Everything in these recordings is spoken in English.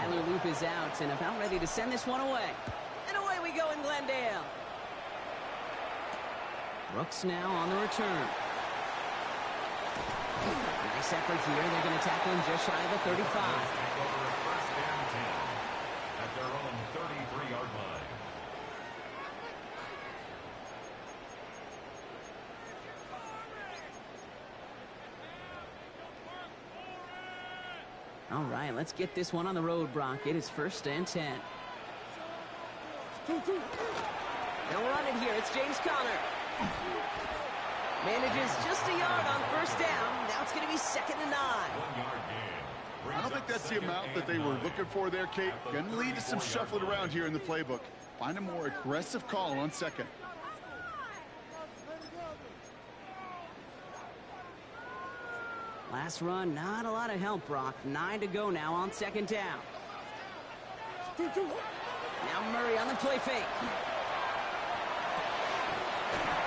Tyler Loop is out and about ready to send this one away. And away we go in Glendale. Brooks now on the return. Nice effort here. They're going to tackle him just shy of the 35. At their own 33-yard line. All right, let's get this one on the road, Brock. It is 1st and 10. They'll run it here. It's James Conner. Manages just a yard on 1st down. Now it's going to be 2nd and 9. 1 yard gain. I don't think that's the amount that they were looking for there, Kate. Going to lead to some shuffling around here in the playbook. Find a more aggressive call on 2nd. Last run, not a lot of help, Brock. 9 to go now on 2nd down. Now Murray on the play fake.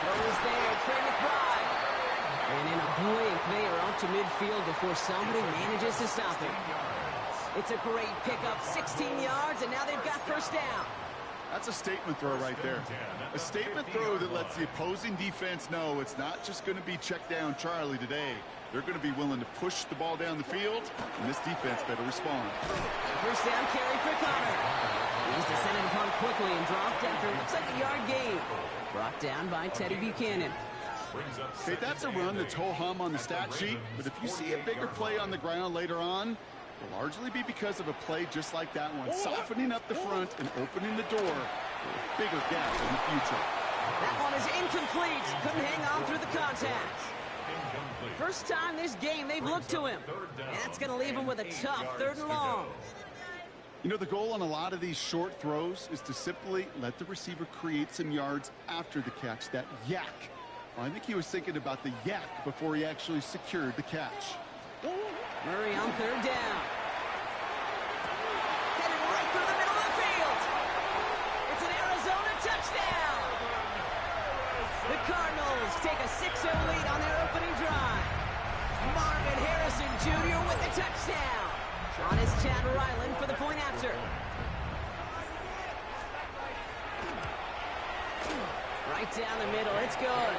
Throws there, Trey McBride. And in a blink, they are up to midfield before somebody manages to stop him. It's a great pickup, 16 yards, and now they've got 1st down. That's a statement throw right there. A statement throw that lets the opposing defense know it's not just going to be check down Charlie today. They're going to be willing to push the ball down the field, and this defense better respond. 1st down carry for Conner. He's descended upon quickly and dropped after looks like a yard gain. Brought down by Teddy Buchanan. Okay, that's a run that's ho-hum on the stat sheet, but if you see a bigger play on the ground later on, it'll largely be because of a play just like that one, softening up the front and opening the door for a bigger gap in the future. That one is incomplete. Couldn't hang on through the contact. First time this game they've looked to him. And that's going to leave him with a tough 3rd and long. You know, the goal on a lot of these short throws is to simply let the receiver create some yards after the catch, that yak. Well, I think he was thinking about the yak before he actually secured the catch. Murray on 3rd down. Headed right through the middle of the field. It's an Arizona touchdown. The Cardinals take a 6-0 lead on their opening drive. Marvin Harrison Jr. with the touchdown. On his Chad Ryland for the point after. Right down the middle, it's good.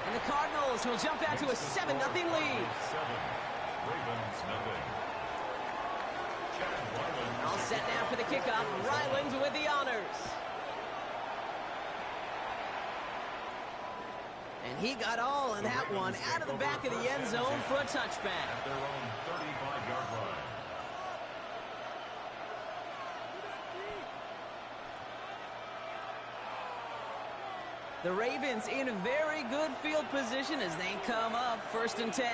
And the Cardinals will jump out to a 7-0 lead. All set now for the kickoff. Ryland with the honors. And he got all in that one out of the back of the end zone for a touchback. At their own 35-yard line. The Ravens in a very good field position as they come up 1st and 10.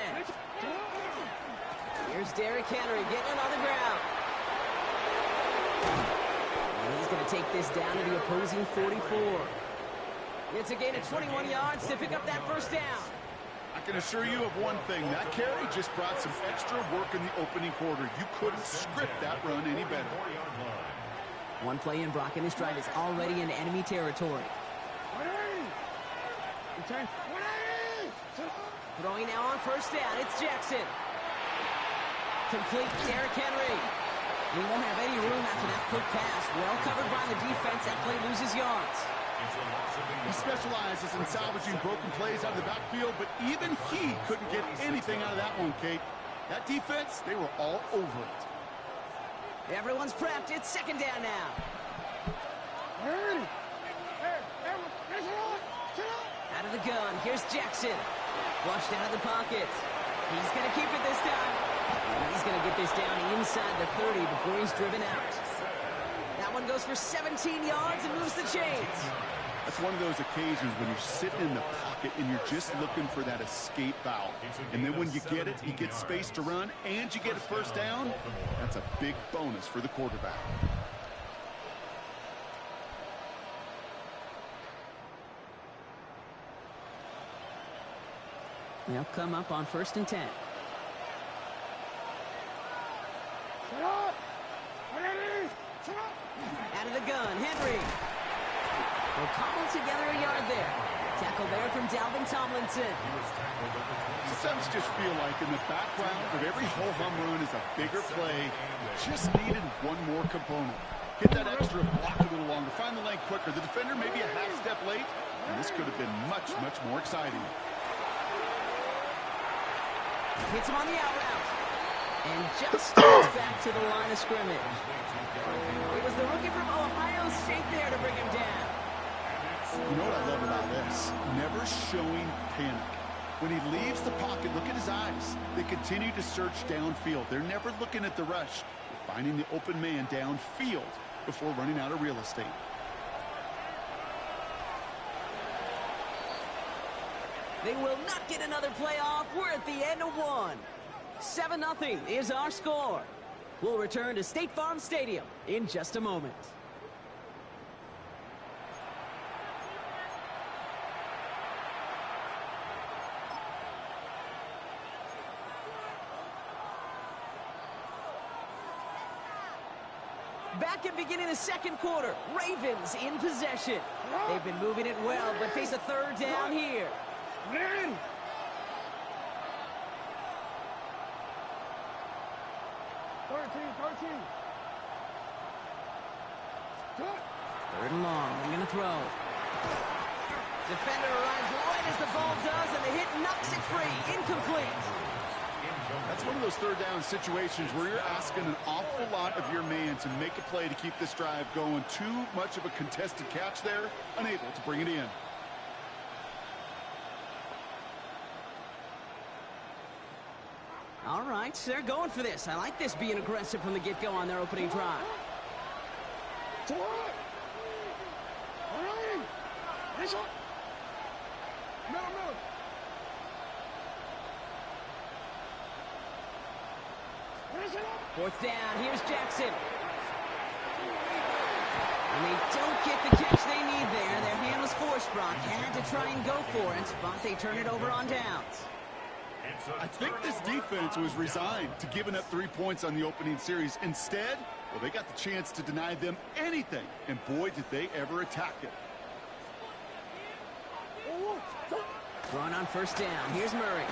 Here's Derrick Henry getting it on the ground. And he's going to take this down to the opposing 44. It's a gain of 21 yards to pick up that 1st down. I can assure you of one thing. That carry just brought some extra work in the opening quarter. You couldn't script that run any better. One play in, Brock, and this drive is already in enemy territory. Return. Throwing now on 1st down. It's Jackson. Complete Derrick Henry. He won't have any room after that quick pass. Well covered by the defense. That play loses yards. He specializes in salvaging broken plays out of the backfield, but even he couldn't get anything out of that one, Kate. That defense, they were all over it. Everyone's prepped. It's 2nd down now. Out of the gun. Here's Jackson. Flushed out of the pocket. He's going to keep it this time. And he's going to get this down inside the 30 before he's driven out. That one goes for 17 yards and moves the chains. That's one of those occasions when you're sitting in the pocket and you're just looking for that escape valve. And then when you get it, you get space to run, and you get a 1st down. That's a big bonus for the quarterback. They'll come up on 1st and 10. Out of the gun, Henry. They'll cobble together a yard there. Tackle there from Dalvin Tomlinson. Sometimes you just feel like in the background of every ho-hum run is a bigger play. Just needed one more component. Get that extra block a little longer. Find the lane quicker. The defender maybe a half step late. And this could have been much, much more exciting. Hits him on the out route. And just gets back to the line of scrimmage. It was the rookie from Ohio State there to bring him down. You know what I love about this? Never showing panic. When he leaves the pocket, look at his eyes. They continue to search downfield. They're never looking at the rush. They're finding the open man downfield before running out of real estate. They will not get another play off. We're at the end of one. 7-0 is our score. We'll return to State Farm Stadium in just a moment. Back at beginning of the second quarter, Ravens in possession. They've been moving it well, but face a third down here. 13. Third and long, they're going to throw. Defender arrives right as the ball does, and the hit knocks it free. Incomplete. That's one of those third down situations where you're asking an awful lot of your man to make a play to keep this drive going. Too much of a contested catch there, unable to bring it in. All right, they're going for this. I like this being aggressive from the get-go on their opening drive. Fourth down, here's Jackson. And they don't get the catch they need there. Their hand was forced, Brock. Had to try and go for it, but they turn it over on downs. I think this defense was resigned to giving up 3 points on the opening series. Instead, well, they got the chance to deny them anything, and boy, did they ever attack it. Throwing on first down. Here's Murray.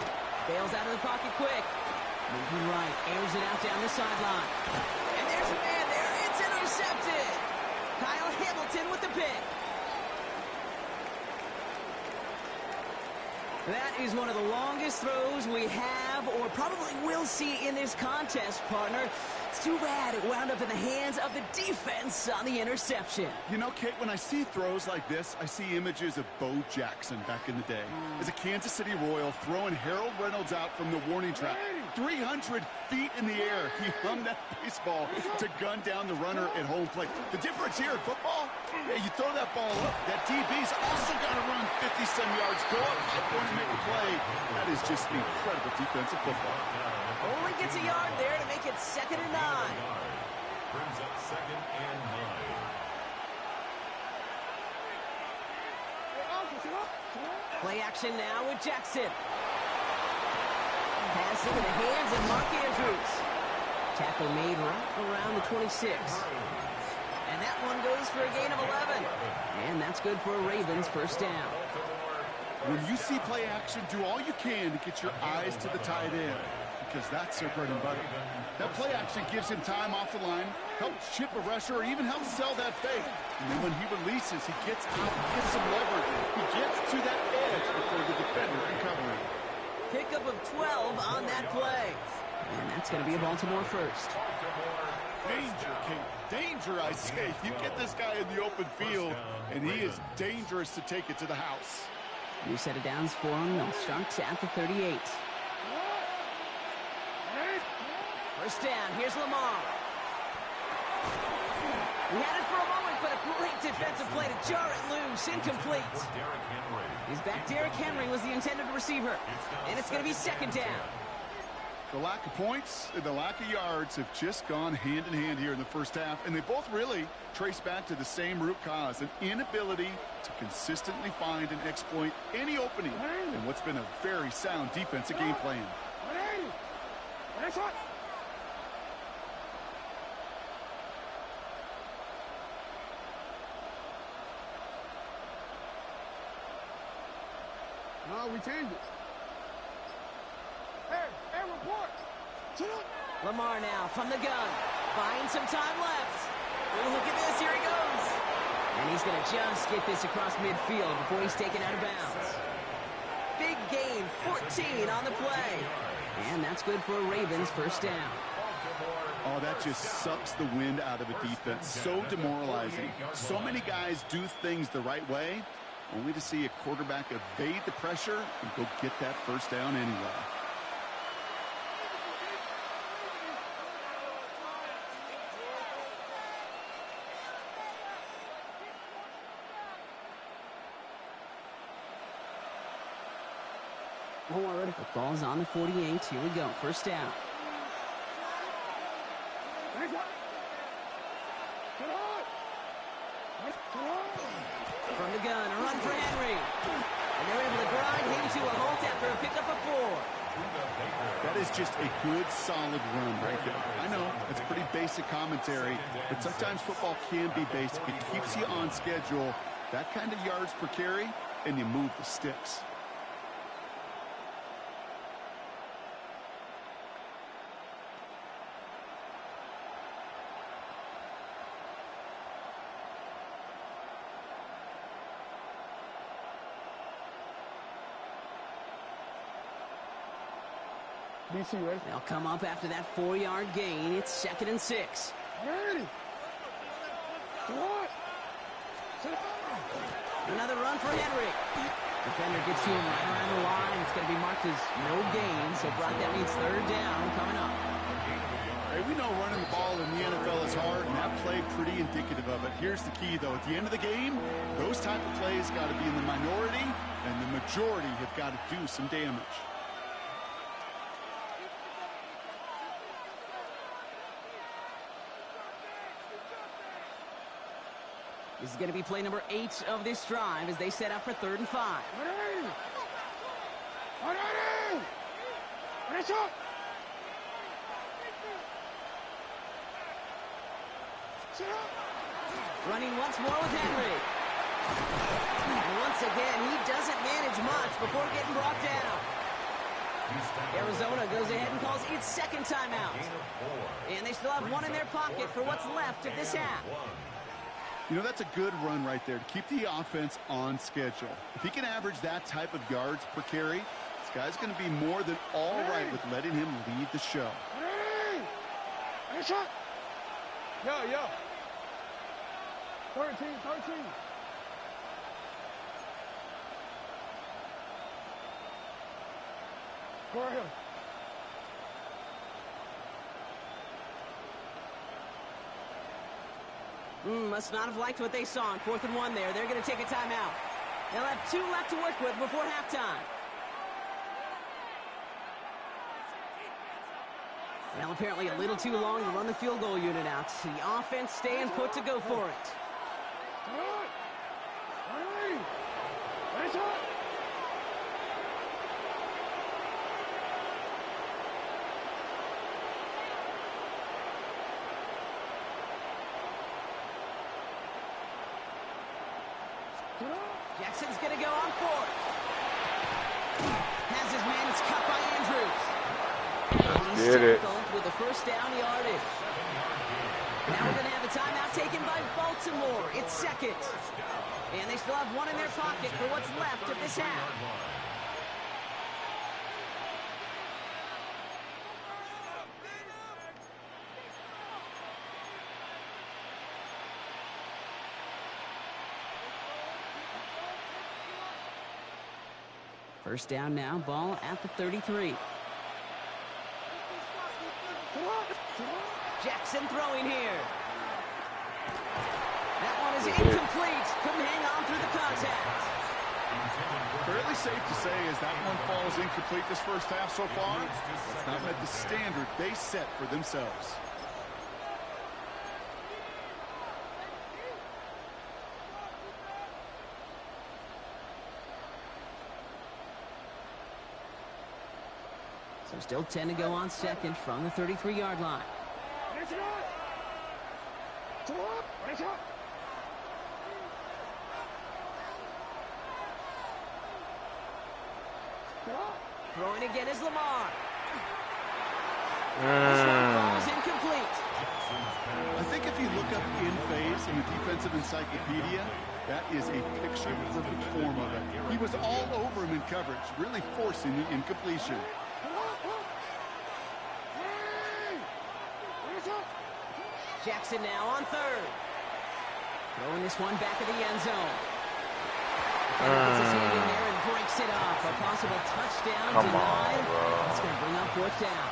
Bails out of the pocket quick. Moving right. Airs it out down the sideline. And there's a man there. It's intercepted. Kyle Hamilton with the pick. That is one of the longest throws we have or probably will see in this contest, partner. It's too bad it wound up in the hands of the defense on the interception. You know, Kate, when I see throws like this, I see images of Bo Jackson back in the day. As a Kansas City Royal throwing Harold Reynolds out from the warning track. 300 feet in the air, he hummed that baseball to gun down the runner at home plate. The difference here in football, yeah, you throw that ball up. That DB's also got to run 50-some yards, go up high point and make a play. That is just incredible defensive football. Only gets a yard there to make it 2nd and 9. Brings up 2nd and 9. Play action now with Jackson. Pass into the hands of Mark Andrews. Tackle made right around the 26. And that one goes for a gain of 11. And that's good for a Ravens first down. When you see play action, do all you can to get your eyes to the tight end, because that's their bread and butter. That play action gives him time off the line, helps chip a rusher, or even helps sell that fake. And then when he releases, he gets out, gets some leverage. He gets to that edge before the defender can cover him. Pickup of 12 on that play. And that's going to be a Baltimore first. Danger, Kate. Danger, I say. You get this guy in the open field, and he is dangerous to take it to the house. New set of downs for him. They'll start at the 38. First down. Here's Lamar. He had it for a moment, but a great defensive play to jar it loose. Incomplete. He's back. Derrick Henry was the intended receiver. And it's going to be 2nd down. The lack of points and the lack of yards have just gone hand in hand here in the first half, and they both really trace back to the same root cause, an inability to consistently find and exploit any opening in what's been a very sound defensive game plan. We changed it. Hey, report. Lamar now from the gun. Buying some time left. Ooh, look at this. Here he goes. And he's going to just get this across midfield before he's taken out of bounds. Big gain, 14 on the play. And that's good for a Ravens first down. Oh, that just sucks the wind out of a defense. So demoralizing. So many guys do things the right way, only to see a quarterback evade the pressure and go get that first down anyway. The ball's on the 48. Here we go. First down. From the gun, a run for Henry. And they're able to grind him to a halt after a pickup of 4. That is just a good, solid run right there. I know, it's pretty basic commentary, but sometimes football can be basic. It keeps you on schedule, that kind of yards per carry, and you move the sticks. DC, ready? They'll come up after that 4-yard gain. It's 2nd and 6. Ready. Another run for Henry. Defender gets to him right around the line. It's going to be marked as no gain, so Brock, that means 3rd down coming up. Hey, we know running the ball in the NFL is hard, and that play pretty indicative of it. Here's the key, though. At the end of the game, those type of plays got to be in the minority, and the majority have got to do some damage. This is going to be play number 8 of this drive as they set up for 3rd and 5. Running once more with Henry. And once again, he doesn't manage much before getting brought down. Arizona goes ahead and calls its 2nd timeout. And they still have 1 in their pocket for what's left of this half. You know, that's a good run right there to keep the offense on schedule. If he can average that type of yards per carry, this guy's going to be more than all right with letting him lead the show. Yo. 13. Go right here. Must not have liked what they saw on 4th and 1 there. They're going to take a timeout. They'll have 2 left to work with before halftime. Well, apparently a little too long to run the field goal unit out. The offense staying put to go for it. Jackson's going to go on 4th. Has his man. It's cut by Andrews. He's tackled with a first down yardage. Now we're going to have a timeout taken by Baltimore. It's 2nd. And they still have 1 in their pocket for what's left of this half. First down now, ball at the 33. Jackson throwing here. That one is incomplete. Couldn't hang on through the contact. Fairly safe to say as that one falls incomplete this first half so far. It's not met the standard they set for themselves. So still 10 to go on 2nd from the 33-yard line. Throwing again is Lamar. This one falls incomplete. I think if you look up in phase in the defensive encyclopedia, that is a picture-perfect form of it. He was all over him in coverage, really forcing the incompletion. Jackson now on third. Throwing this one back of the end zone. Gets his hand in there and breaks it off. A possible touchdown denied. That's going to bring up fourth down.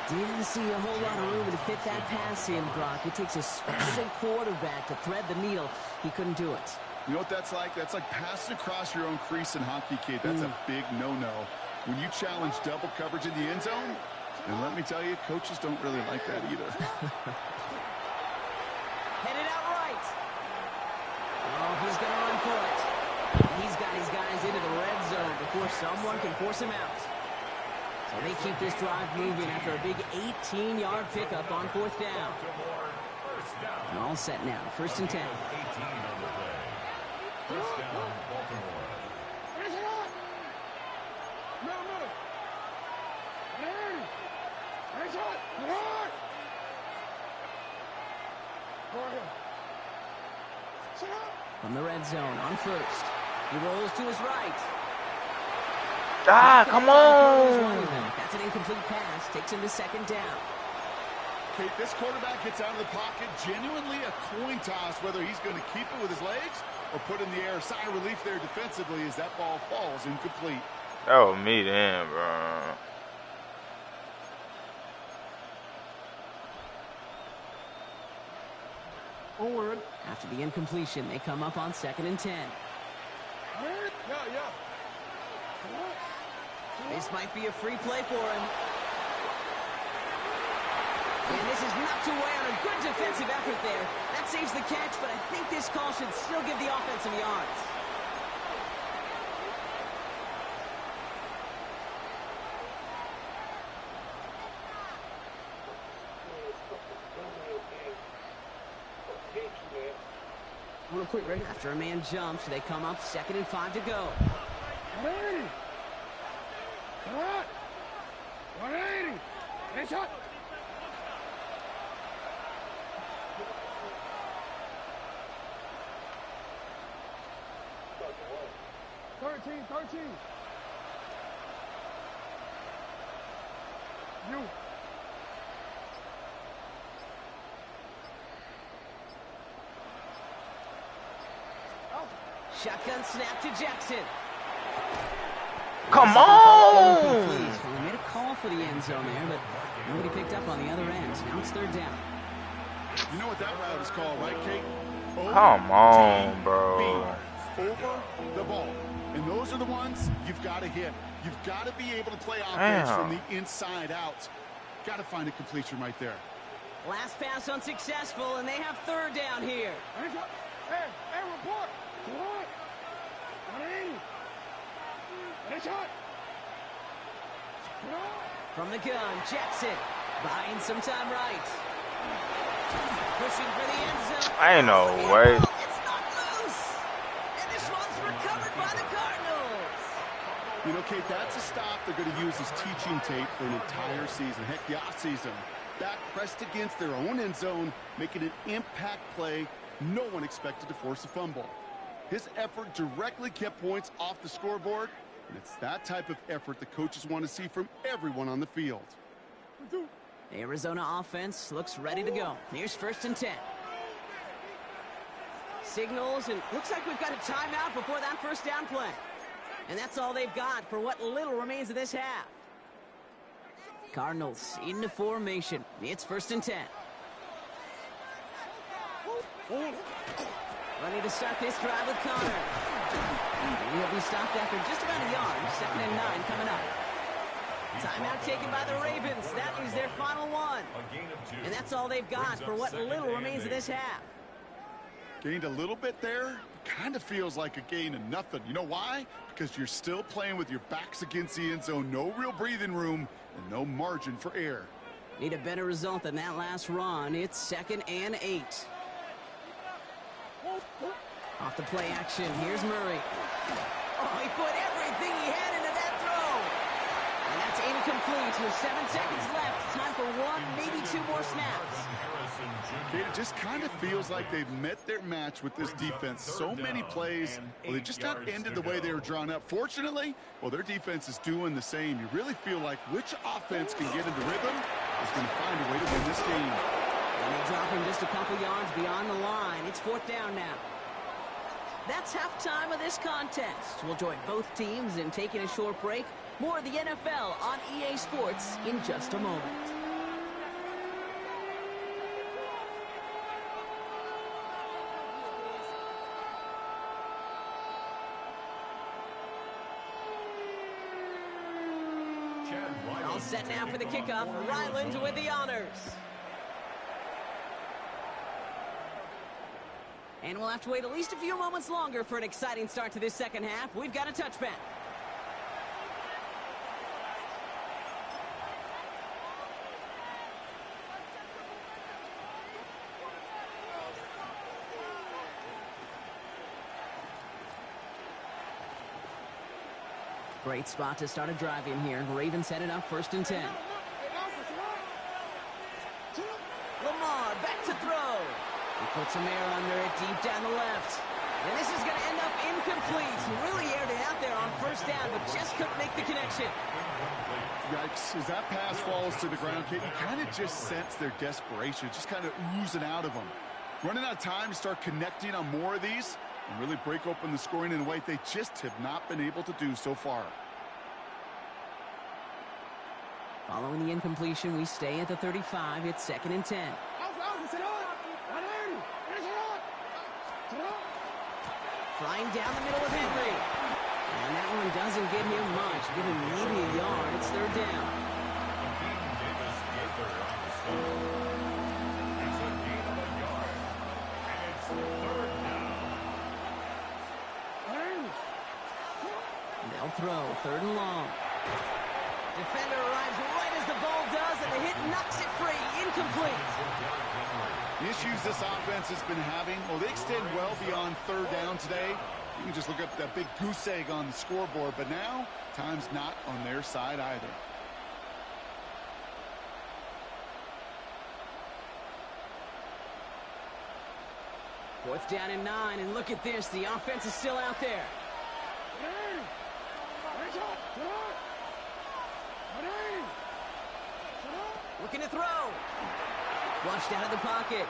Didn't see a whole lot of room to fit that pass in, Brock. It takes a special quarterback to thread the needle. He couldn't do it. You know what that's like? That's like passing across your own crease in hockey, kid. That's a big no-no. When you challenge double coverage in the end zone, and let me tell you, coaches don't really like that either. Headed out right. Oh, he's going to run for it. He's got his guys into the red zone before someone can force him out. So they keep this drive moving after a big 18-yard pickup on fourth down. And all set now, 1st and 10. 18 on the play. First down, Baltimore. From the red zone on first. He rolls to his right. Ah, come on. That's an incomplete pass. Takes him to 2nd down. Kate, this quarterback gets out of the pocket, genuinely a coin toss whether he's going to keep it with his legs or put in the air. Sigh of relief there defensively as that ball falls incomplete. Oh, me then, bro. Forward. After the incompletion, they come up on 2nd and 10. This might be a free play for him. And this is knocked away on a good defensive effort there. That saves the catch, but I think this call should still give the offense some yards. Real quick, ready? After a man jumps, they come up 2nd and 5 to go. 180. Come on. 180. Nice shot. Thirteen. You. Shotgun snap to Jackson. Come on. Well, they made a call for the end zone there, but nobody picked up on the other end. Now it's 3rd down. You know what that route is called, right, Kate? Come on, bro. Over the ball. And those are the ones you've got to hit. You've got to be able to play offense from the inside out. Got to find a completion right there. Last pass unsuccessful, and they have 3rd down here. Hey, report. 180. Nice shot. From the gun, Jackson buying some time right. Pushing for the end zone. Ain't no way. It's not loose. And this one's recovered by the Cardinals. You know, Kate, that's a stop they're going to use as teaching tape for an entire season. Heck, the offseason. Back pressed against their own end zone, making an impact play. No one expected to force a fumble. His effort directly kept points off the scoreboard, and it's that type of effort the coaches want to see from everyone on the field. The Arizona offense looks ready to go. Here's 1st and 10. Signals, and looks like we've got a timeout before that 1st down play. And that's all they've got for what little remains of this half. Cardinals into formation. It's 1st and 10. Ready to start this drive with Connor. He'll be stopped after just about a yard. 2nd and 9 coming up. Timeout taken by the Ravens. That is their final one. And that's all they've got for what little remains of this half. Gained a little bit there. Kind of feels like a gain of nothing. You know why? Because you're still playing with your backs against the end zone. No real breathing room and no margin for error. Need a better result than that last run. It's 2nd and 8. Off the play action, here's Murray. Oh, he put everything he had into that throw. incomplete with 7 seconds left. Time for one, maybe two more snaps. It just kind of feels like they've met their match with this defense. So many plays, well, they just not ended the way they were drawn up. Fortunately, well, their defense is doing the same. You really feel like which offense can get into rhythm is going to find a way to win this game. And they drop him just a couple yards beyond the line. It's 4th down now. That's halftime of this contest. We'll join both teams in taking a short break. More of the NFL on EA Sports in just a moment. All set now for the kickoff. Ryland with the honors. And we'll have to wait at least a few moments longer for an exciting start to this second half. We've got a touchback. Great spot to start a drive in here. Ravens headed up 1st and 10. Lamar back to throw. He puts some air under it deep down the left. And this is going to end up incomplete. He really aired it out there on 1st down, but just couldn't make the connection. Yikes. As that pass falls to the ground, Kate, you kind of just sense their desperation, just kind of oozing out of them. Running out of time to start connecting on more of these and really break open the scoring in a way they just have not been able to do so far. Following the incompletion, we stay at the 35. It's 2nd and 10. Flying down the middle of Henry. And that one doesn't get him much. Give him maybe a yard. It's 3rd down. They'll throw 3rd and long. Defender arrives right as the ball does, and the hit knocks it free. Incomplete. The issues this offense has been having, well, they extend well beyond 3rd down today. You can just look up that big goose egg on the scoreboard, but now time's not on their side either. Fourth down and 9, and look at this. The offense is still out there. Looking to throw. Flushed out of the pocket.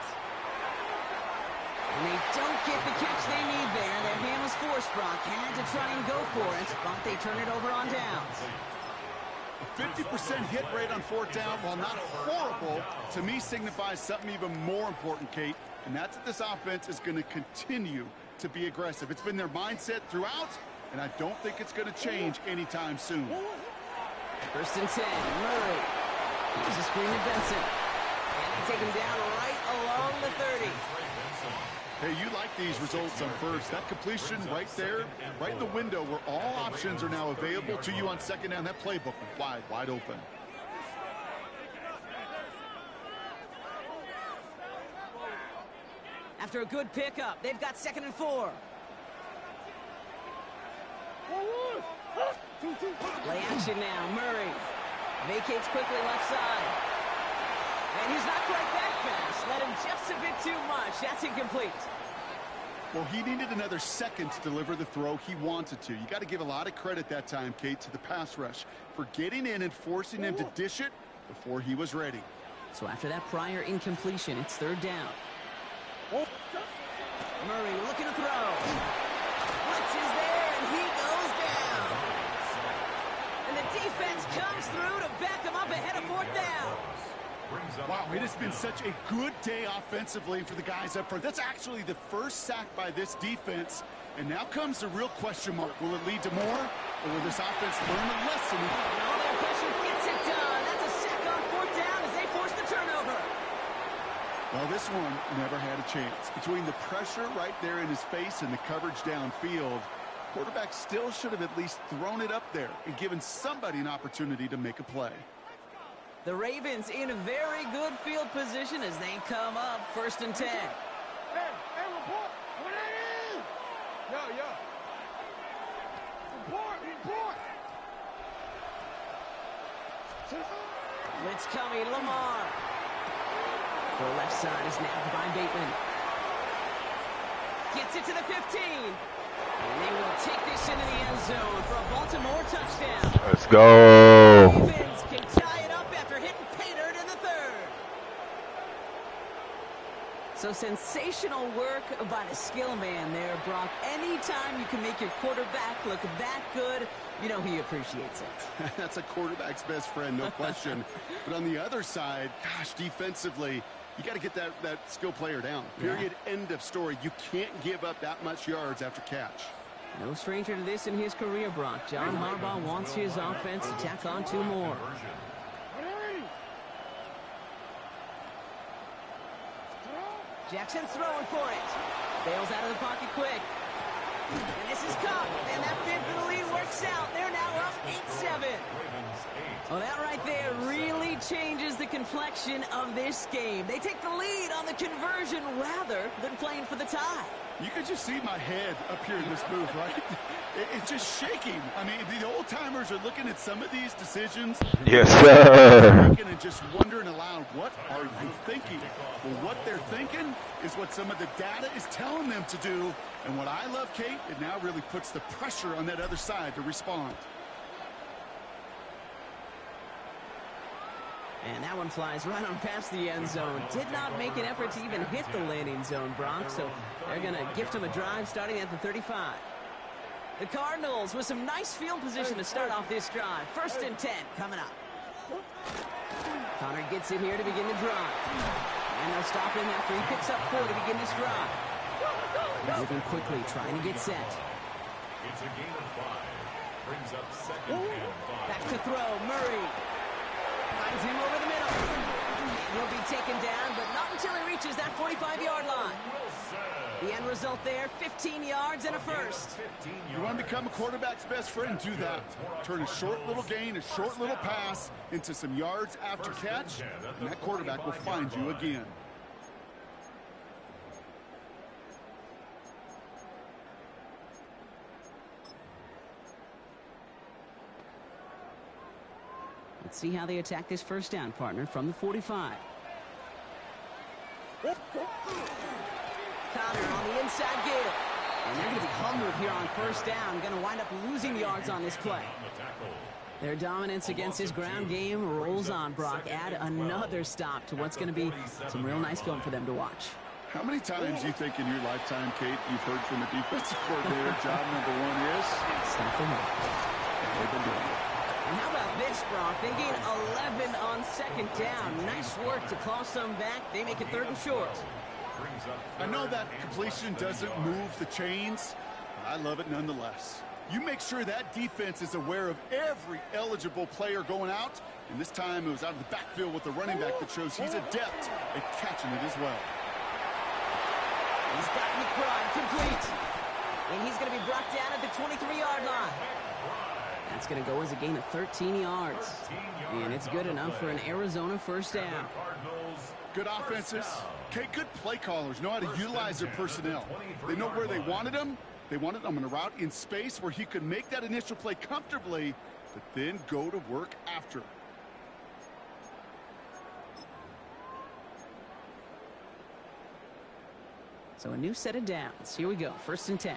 And they don't get the catch they need there. That man was forced, Brock. Had to try and go for it, but they turn it over on downs. A 50% hit rate on 4th down, while not horrible, to me signifies something even more important, Kate, and that's that this offense is going to continue to be aggressive. It's been their mindset throughout, and I don't think it's going to change anytime soon. 1st and 10, Murray. Here's a screen to Benson. And they take him down right along the 30. Hey, you like these results on 1st. That completion right there, right in the window where all options are now available to you on 2nd down. That playbook wide open. After a good pickup, they've got 2nd and 4. Play action now, Murray. Vacates quickly left side. And he's not quite that fast. Let him just a bit too much. That's incomplete. Well, he needed another second to deliver the throw he wanted to. You got to give a lot of credit that time, Kate, to the pass rush for getting in and forcing him to dish it before he was ready. So after that prior incompletion, it's 3rd down. Murray looking to throw. Blitz is there, and he goes down. And the defense comes through to back him up ahead of 4th down. Wow, it has been such a good day offensively for the guys up front. That's actually the first sack by this defense. And now comes the real question mark. Will it lead to more? Or will this offense learn a lesson? And all that pressure gets it done. That's a sack on 4th down as they force the turnover. Well, this one never had a chance. Between the pressure right there in his face and the coverage downfield, quarterback still should have at least thrown it up there and given somebody an opportunity to make a play. The Ravens in a very good field position as they come up 1st and 10. Hey, report. What that is? Yeah. Report. Blitz coming, Lamar. The left side is nabbed by Bateman. Gets it to the 15. And they will take this into the end zone for a Baltimore touchdown. Let's go. Ravens can tie it up after hitting pay dirt in the third. So sensational work by the skill man there, Brock. Anytime you can make your quarterback look that good, you know he appreciates it. That's a quarterback's best friend, no question. But on the other side, gosh, defensively, you got to get that skill player down. Period. Yeah. End of story. You can't give up that much yards after catch. No stranger to this in his career, Brock. John Harbaugh wants his offense to tack on 2 more. Jackson throwing for it. Bails out of the pocket quick. And this is Cup. And that bid for the lead works out. They're now up 8-7. Well, that right there really changes the complexion of this game. They take the lead on the conversion rather than playing for the tie. You can just see my head up here in this booth, right? It's just shaking. I mean, the old-timers are looking at some of these decisions. Yes, sir. And just wondering aloud, what are you thinking? Well, what they're thinking is what some of the data is telling them to do. And what I love, Kate, it now really puts the pressure on that other side to respond. And that one flies right on past the end zone. Did not make an effort to even hit the landing zone, Brock. So they're going to gift him a drive starting at the 35. The Cardinals with some nice field position to start off this drive. 1st and 10 coming up. Connor gets it here to begin the drive. And they'll stop him after he picks up 4 to begin this drive. Moving quickly, trying to get set. It's a gain of 5. Brings up 2nd and 5. Back to throw, Murray. Finds him over the middle. He'll be taken down, but not until he reaches that 45-yard line. The end result there, 15 yards and a first. You want to become a quarterback's best friend, do that. Turn a short little gain, a short little pass into some yards after catch, and that quarterback will find you again. Let's see how they attack this first down, partner, from the 45. Connor on the inside give. And they're going to be humbled here on first down. Going to wind up losing yards on this play. Their dominance against his ground game rolls on, Brock. Add another stop to what's going to be some real nice film for them to watch. How many times do you think in your lifetime, Kate, you've heard from a defensive coordinator, job number 1 is? Stop the run. They've been doing it. And how about this, Brock? They gain 11 on 2nd down. Nice work to claw some back. They make it 3rd and short. I know that completion doesn't move the chains, but I love it nonetheless. You make sure that defense is aware of every eligible player going out, and this time it was out of the backfield with the running back that shows he's adept at catching it as well. He's got McBride complete. And he's going to be brought down at the 23-yard line. That's going to go as a gain of 13 yards. And it's good enough for an Arizona first down. Good offenses. Okay, good play callers know how to utilize their personnel. They know where they wanted them. They wanted them in a route in space where he could make that initial play comfortably, but then go to work after. So a new set of downs. Here we go. 1st and 10.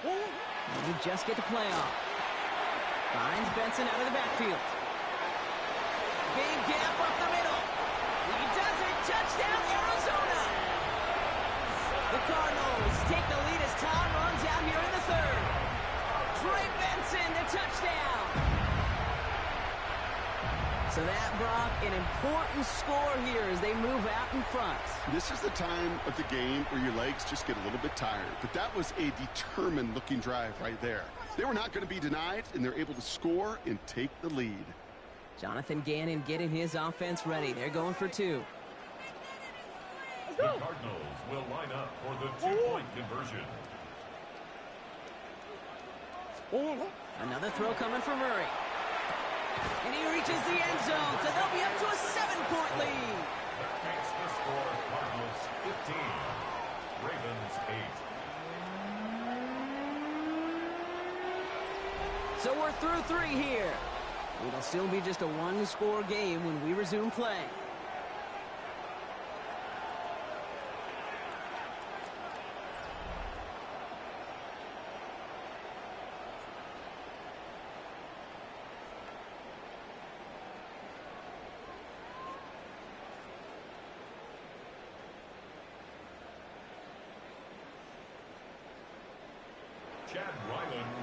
And we just get the play off. Finds Benson out of the backfield. Big gap up the middle. He does it. Touchdown, Arizona. The Cardinals take the lead as Tom runs out here in the 3rd. Trey Benson, the touchdown. So that, Brock, an important score here as they move out in front. This is the time of the game where your legs just get a little bit tired. But that was a determined-looking drive right there. They were not going to be denied, and they're able to score and take the lead. Jonathan Gannon getting his offense ready. They're going for 2. The Cardinals will line up for the 2-point conversion. Another throw coming from Murray. And he reaches the end zone, so they'll be up to a 7-point lead. That makes the score Cardinals 15, Ravens 8. So we're through 3 here. It'll still be just a one-score game when we resume play.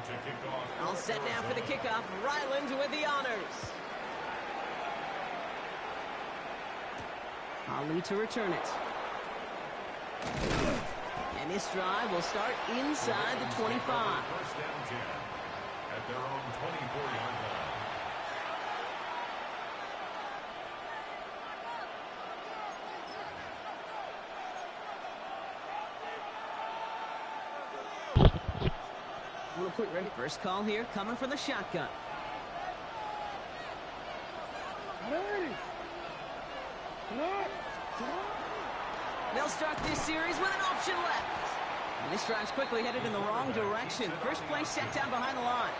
To kick off. All set now for the kickoff. Ryland with the honors. Ali to return it. And this drive will start inside the 25. First down 10 at their own 24-yard line. First call here coming from the shotgun. They'll start this series with an option left. And this drive's quickly headed in the wrong direction. First play set down behind the line.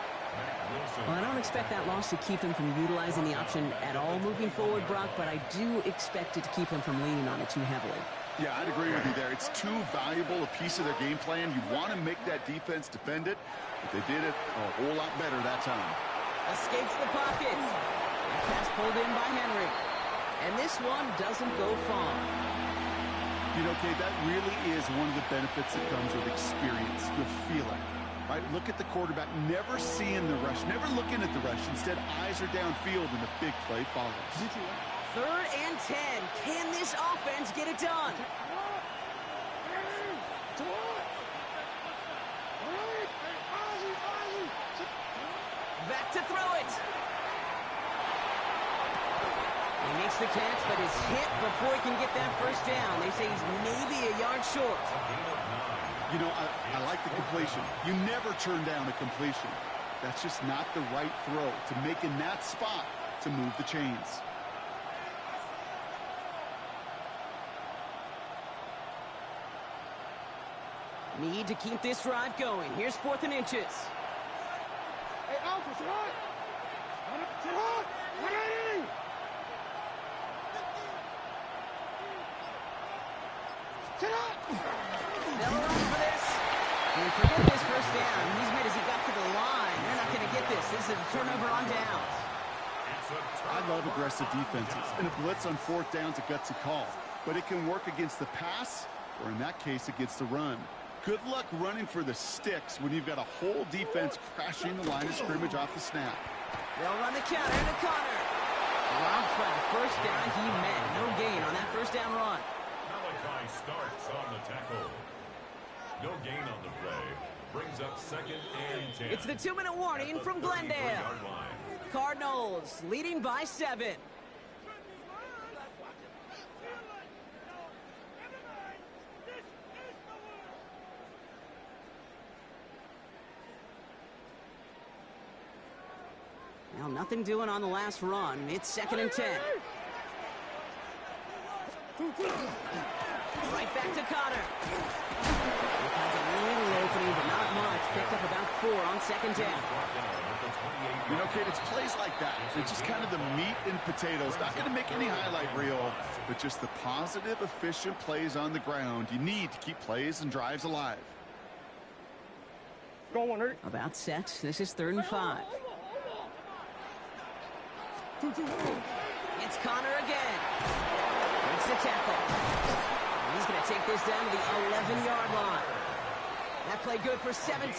Well, I don't expect that loss to keep him from utilizing the option at all moving forward, Brock, but I do expect it to keep him from leaning on it too heavily. Yeah, I'd agree with you there. It's too valuable a piece of their game plan. You want to make that defense defend it, but they did it a whole lot better that time. Escapes the pocket. That pass pulled in by Henry. And this one doesn't go far. You know, Kate, that really is one of the benefits that comes with experience. You'll feel it. Right? Look at the quarterback, never seeing the rush, never looking at the rush. Instead, eyes are downfield, and the big play follows. 3rd and 10. Can this offense get it done? Back to throw it. He makes the catch, but is hit before he can get that first down. They say he's maybe a yard short. You know, I like the completion. You never turn down a completion. That's just not the right throw to make in that spot to move the chains. Need to keep this drive going. Here's 4th and inches. Hey, Alpha, sit on! Sit on! Sit on! They'll run for this. And forget this first down. He's made as he got to the line. They're not going to get this. This is a turnover on downs. I love aggressive defenses, and a blitz on 4th down's a gutsy call. But it can work against the pass, or in that case, against the run. Good luck running for the sticks when you've got a whole defense crashing the line of scrimmage off the snap. They'll run the counter to Connor. Dropped by the first down he met. No gain on that first down run. Malachi starts on the tackle. No gain on the play. Brings up 2nd and 10. It's the 2-minute warning from Glendale. Cardinals leading by 7. Well, nothing doing on the last run. It's 2nd and 10. Right back to Connor. He has a little opening, but not much. Picked up about 4 on 2nd down. You know, Kate, it's plays like that. It's just kind of the meat and potatoes. Not going to make any highlight reel, but just the positive, efficient plays on the ground. You need to keep plays and drives alive. Go on, Hurt. About set. This is 3rd and 5. It's Connor again. Makes the tackle. He's going to take this down to the 11-yard line. That play good for 17.